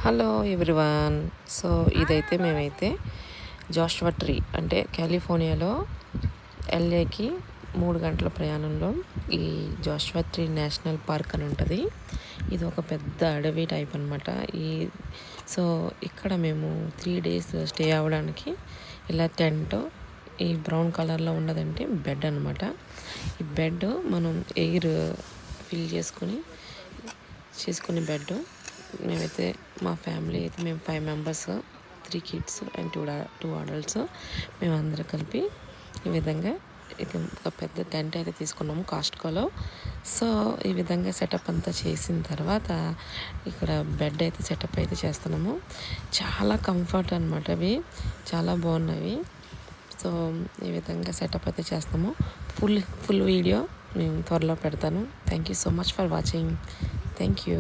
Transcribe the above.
Hello everyone. So ఇదైతే మేమైతే Jashuva tree అంటే కాలిఫోర్నియాలో ఎల్ఏకి 3 గంటల ప్రయాణంలో ఈ జాషువా ట్రీ నేషనల్ పార్క్ అని ఉంటుంది. ఇది ఒక పెద్ద అడవి టైప్ అనమాట. సో ఇక్కడ మేము 3 డేస్ స్టే అవ్వడానికి ఇలా టెంట్ ఈ బ్రౌన్ కలర్లో ఉన్నదంటే బెడ్ అనమాట. ఈ బెడ్ మనం ఎయిర్ ఫిల్ చేసుకునే బెడ్. మేమైతే మా ఫ్యామిలీ అయితే మేము 5 మెంబర్స్, 3 కిడ్స్ అండ్ 2 అడల్ట్స్. మేమందరం కలిపి ఈ విధంగా ఒక పెద్ద టెంట్ అయితే తీసుకున్నాము కాస్ట్కోలో. సో ఈ విధంగా సెటప్ అంతా చేసిన తర్వాత ఇక్కడ బెడ్ అయితే సెటప్ అయితే చేస్తున్నాము. చాలా కంఫర్ట్ అనమాట. అవి చాలా బాగున్నాయి. సో ఈ విధంగా సెటప్ అయితే చేస్తాము. ఫుల్ వీడియో నేను త్వరలో పెడతాను. Thank you so much for watching. Thank you.